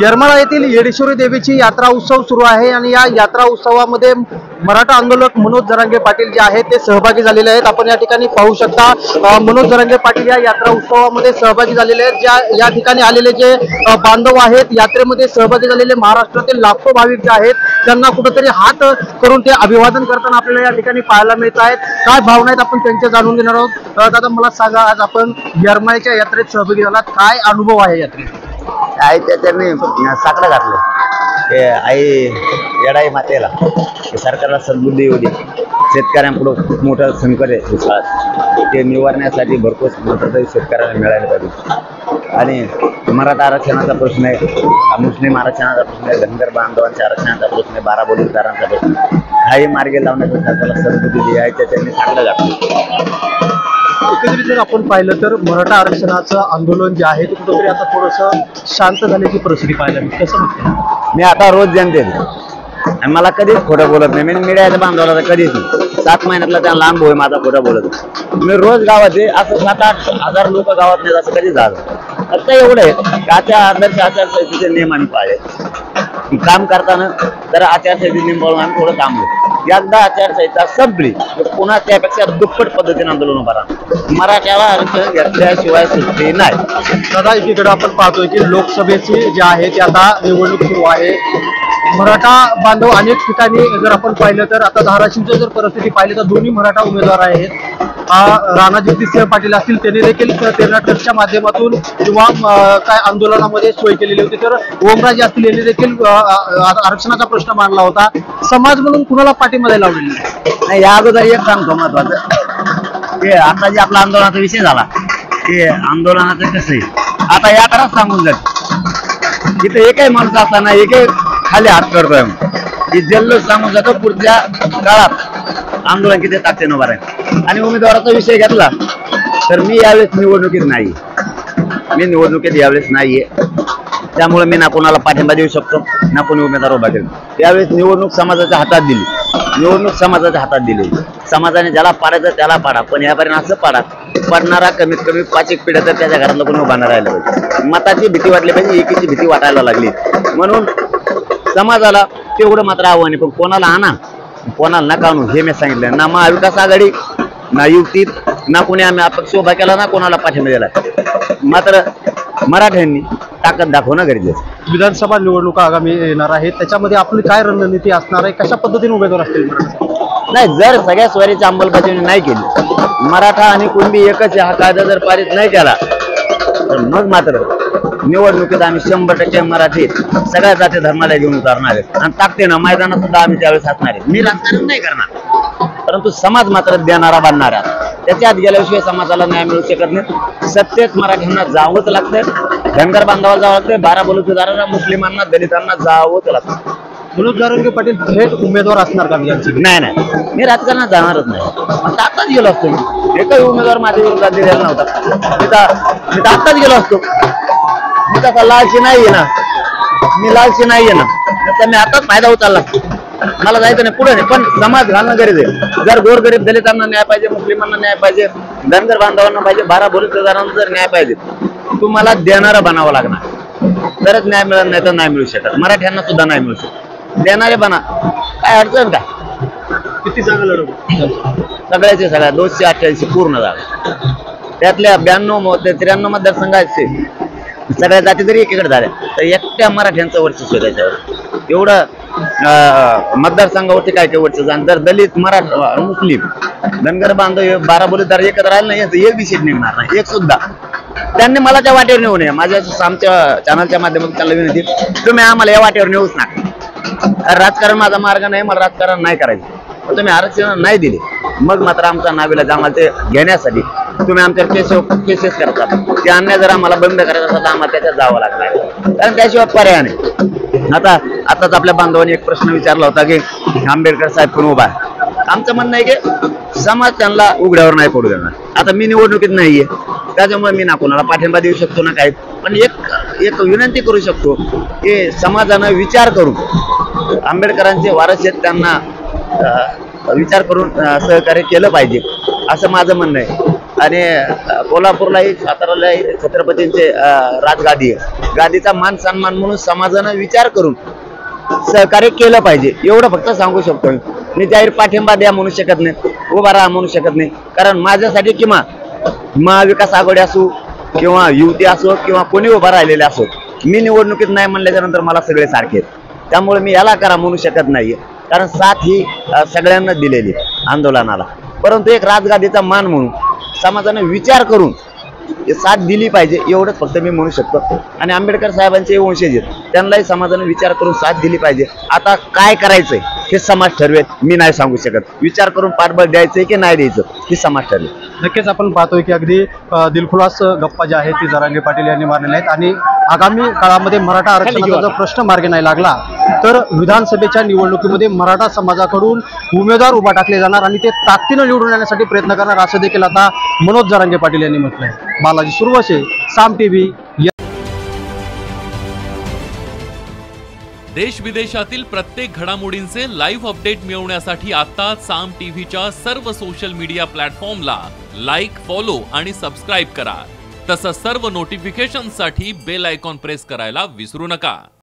येरमाळा येथील येडेश्वरी देवीची यात्रा उत्सव सुरू आहे आणि या यात्रा उत्सवामध्ये मराठा आंदोलक मनोज जरांगे पाटील जे आहेत ते सहभागी झालेले आहेत। आपण या ठिकाणी पाहू शकता मनोज जरांगे पाटील या यात्रा उत्सवामध्ये सहभागी झालेले आहेत। या ठिकाणी आलेले जे बांधव आहेत यात्रेमध्ये सहभागी झालेले महाराष्ट्रातील लाखो भाविक जे आहेत त्यांना कुठेतरी हात करून ते अभिवादन करताना आपल्याला या ठिकाणी पाहायला मिळत आहेत। काय भावना आहेत आपण त्यांच्या जाणून घेणार आहोत। दादा मला सांगा, आज आपण येरमाळ्याच्या यात्रेत सहभागी झालात, काय अनुभव आहे यात्रेत? आई त्यांनी साकडं घातलं ते आई येडाई मातेला सरकारला सद्बुद्धी येऊ दे। शेतकऱ्यांपुढं खूप मोठं संकट आहे दुष्काळात, ते निवारण्यासाठी भरपूर मदत शेतकऱ्यांना मिळायला पाहिजे। आणि मराठा आरक्षणाचा प्रश्न आहे, मुस्लिम आरक्षणाचा प्रश्न आहे, धनगर बांधवांच्या आरक्षणाचा प्रश्न आहे, बारा बलुतेदारांचा प्रश्न आहे। हाही मार्गे लावण्यासाठी सरकारला सद्बुद्धी दिली आहे, त्यांनी साकडं घातलं। एकंदरीत जर आपण पाहिलं तर मराठा आरक्षणाचं आंदोलन जे आहे ते कुठेतरी आता थोडंसं शांत झाल्याची परिस्थिती पाहायला मिळते, कसं म्हणते? मी आता रोज जनते आणि मला कधीच खोटं बोलत नाही। मी मीडियाच्या बांधवाला तर कधीच नाही। 7 महिन्यातला त्या लांब भाऊ माझा खोटं बोलत मी रोज गावाचे असं 7-8 हजार लोक गावात नाही, असं कधी झालं। फक्त एवढं आहे की आदर्श आचारसंहितेचे नियम आम्ही पाळले। काम करताना तर आचारसंहिते नियम पाळून आम्ही थोडं थांबलो। एकदा आचारसंहिता संपली तर पुन्हा त्यापेक्षा दुप्पट पद्धतीने आंदोलन उभा राहणार। मराठ्याला आरक्षण घेतल्याशिवाय सुट्टी नाही। दादा एकीकडे आपण पाहतोय की लोकसभेची जी आहे ती आता निवडणूक सुरू आहे। मराठा बांधव अनेक ठिकाणी जर आपण पाहिलं तर आता धाराशिवची जर परिस्थिती पाहिली तर दोन्ही मराठा उमेदवार आहेत। राणाजगदीशसिंह पाटील असतील त्यांनी देखील 13 ट्रकच्या माध्यमातून किंवा काय आंदोलनामध्ये सोय केलेली होती, तर ओमराजे असतील यांनी देखील आरक्षणाचा प्रश्न मांडला होता। समाज म्हणून कुणाला पाठिंबा द्यायला लावलेला नाही? या अगोदर एक सांगतो महत्वाचं, ते आता जे आपला आंदोलनाचा विषय झाला ते आंदोलनाचं कसं आहे आता यात्राच सांगून जात। इथे एकही माणूस असताना एकही खाली हात करतोय की जल्लोष सांगून जातो पुढच्या काळात आंदोलन किती ताकदीने उभा राहील। आणि उमेदवाराचा विषय घेतला तर मी यावेळेस निवडणुकीत नाही, मी निवडणुकीत यावेळेस नाहीये। त्यामुळे मी ना कोणाला पाठिंबा देऊ शकतो ना कोणी उमेदवार उभा केला। त्यावेळेस निवडणूक समाजाच्या हातात दिली, निवडणूक समाजाच्या हातात दिली। समाजाने ज्याला पाडायचं त्याला पाडा, पण यापर्यंत असं पाडा पडणारा कमीत कमी 5 एक पिढ्या तर त्याच्या घरातलं कोणी उभा नाही राहिलं पाहिजे। मताची भीती वाटली पाहिजे, एकीची भीती वाटायला लागली। म्हणून समाजाला तेवढं मात्र आव्हान आहे, पण कोणाला आणा कोणाला नका आणू हे मी सांगितलं। ना महाविकास आघाडी ना युतीत ना कोणी आम्ही अपक्ष उभा केला ना कोणाला पाठिंबा दिला। मात्र मराठ्यांनी ताकद दाखवणं गरजेचं। विधानसभा निवडणुका आगामी येणार आहेत, त्याच्यामध्ये आपली काय रणनीती असणार आहे, कशा पद्धतीने उमेदवार असतील? नाही, जर सगळ्या स्वारीची अंमलबजावणी नाही केली, मराठा आणि कुणबी एकच आहे हा कायदा जर पारित नाही केला तर मग मात्र निवडणुकीत आम्ही 100% मराठी सगळ्या जाती धर्माला घेऊन उतरणार आहेत आणि ताकदीनं मैदानात सुद्धा आम्ही त्यावेळेस असणार आहे। मी राजकारण नाही करणार, परंतु समाज मात्र देणारा बांधणार आहे। त्याच्यात गेल्याशिवाय समाजाला न्याय मिळू शकत नाही। सत्तेत मराठ्यांना जावंच लागतं, धनगर बांधवाला जावं लागतं, बारा बलुतेदारांना, मुस्लिमांना, दलितांना जावंच लागतं। मनोज जरांगे पाटील थेट उमेदवार असणार का? नाही, मी राजकारणात जाणारच नाही। आताच गेलो असतो, मी एकही उमेदवार माझ्या विरोधात दिलेला नव्हता। मी तर आताच गेलो असतो। मी तसा लालची नाहीये ना, मी लालची नाहीये ना, त्याचा मी आताच फायदा उचलला। मला जायचं नाही पुढे नाही, पण समाज घालणं गरजेचं आहे। जर गोरगरीब दलितांना न्याय पाहिजे, मुस्लिमांना न्याय पाहिजे, धनगर बांधवांना पाहिजे, बारा बलुतेदारांना जर न्याय पाहिजे तुम्हाला देणारा बनावं लागणार, तरच न्याय मिळत नाही तर नाही मिळू शकत। मराठ्यांना सुद्धा नाही मिळू शकत, देणारे बना। काय अडचण काय? किती जागा लढवू? सगळ्याचे सगळ्या 288 पूर्ण जागा, त्यातल्या 92 ते 93 मतदारसंघाचे सगळ्या जाती जरी एकीकडे झाल्या तर एकट्या मराठ्यांचं वर्चस्व त्याच्यावर। एवढं मतदारसंघावरती काय वर्चस्व। जर दलित, मराठा, मुस्लिम, धनगर बांधव 12 बलुतेदार एकत्र राहिले नाही याचं एक विषय निघणार नाही, एक सुद्धा। त्यांनी मला त्या वाटेवर नेऊ नये। माझ्या आमच्या चॅनलच्या माध्यमातून त्यांना विनंती, तुम्ही आम्हाला या वाटेवर नेऊच नका। राजकारण माझा मार्ग नाही, मला राजकारण नाही करायचं। तुम्ही आरक्षण नाही दिले मग मात्र आमचा नाविला आम्हाला ते घेण्यासाठी तुम्ही आमच्या केसेस करता। ते अन्याय जर आम्हाला बंद करायचं असेल तर आम्हाला त्याच्यात जावं लागणार, कारण त्याशिवाय पर्याय नाही। आताच आपल्या बांधवांनी एक प्रश्न विचारला होता की आंबेडकर साहेब पण उभा आहे। आमचं म्हणणं आहे की समाज त्यांना उघड्यावर नाही पडू देणार। आता मी निवडणुकीत नाहीये, त्याच्यामुळे मी ना कोणाला पाठिंबा देऊ शकतो ना काही, पण एक विनंती करू शकतो की समाजानं विचार करून आंबेडकरांचे वारस आहेत त्यांना विचार करून सहकार्य केलं पाहिजे, असं माझं म्हणणं आहे। आणि कोल्हापूरलाही सातारालाही छत्रपतींचे राजगादी आहे. गादीचा मान सन्मान म्हणून समाजानं विचार करून सहकार्य केलं पाहिजे, एवढं फक्त सांगू शकतो. मी जाहीर पाठिंबा द्या म्हणू शकत नाही, उभा राहा म्हणू शकत नाही. कारण माझ्यासाठी किंवा महाविकास आघाडी असो किंवा युती असो किंवा कोणी उभा राहिलेले असो, मी निवडणुकीत नाही म्हणल्याच्या नंतर मला सगळे सारखे आहेत. त्यामुळे मी याला करा म्हणू शकत नाहीये, कारण साथ ही सगळ्यांना दिलेली आंदोलनाला. परंतु एक राजगादीचा मान म्हणून समाजाने विचार करून साथ दिली पाहिजे, एवढंच फक्त मी म्हणू शकतो. आणि आंबेडकर साहेबांचे वंशज आहेत, त्यांनाही समाजाने विचार करून साथ दिली पाहिजे. आता काय करायचंय हे समाज ठरवेल, मी नाही सांगू शकत. विचार करून पाठबळ द्यायचंय की नाही द्यायचं हे समाज ठरवेल. नक्कीच आपण पाहतोय की अगदी दिलखुलास गप्पा ज्या आहेत ती जरांगे पाटील यांनी मारलेल्या आहेत. आणि आगामी काळामध्ये मराठा आरक्षणाचा जर प्रश्न मार्गी नाही लागला तर विधानसभेच्या निवडणुकीमध्ये मराठा समाजाकडून उमेदवार उभा टाकले जाणार आणि ते ताकदीनं निवडून येण्यासाठी प्रयत्न करणार, असं देखील आता मनोज जरांगे पाटील यांनी म्हटलंय. बालाजी सुरवसे, साम टीव्ही. देश विदेशातील प्रत्येक घडामोडींचे लाईव्ह अपडेट मिळवण्यासाठी आता साम टीव्हीच्या सर्व सोशल मीडिया प्लॅटफॉर्मला लाईक, फॉलो आणि सबस्क्राईब करा. तसंच सर्व नोटिफिकेशनसाठी बेल आयकॉन प्रेस करायला विसरू नका.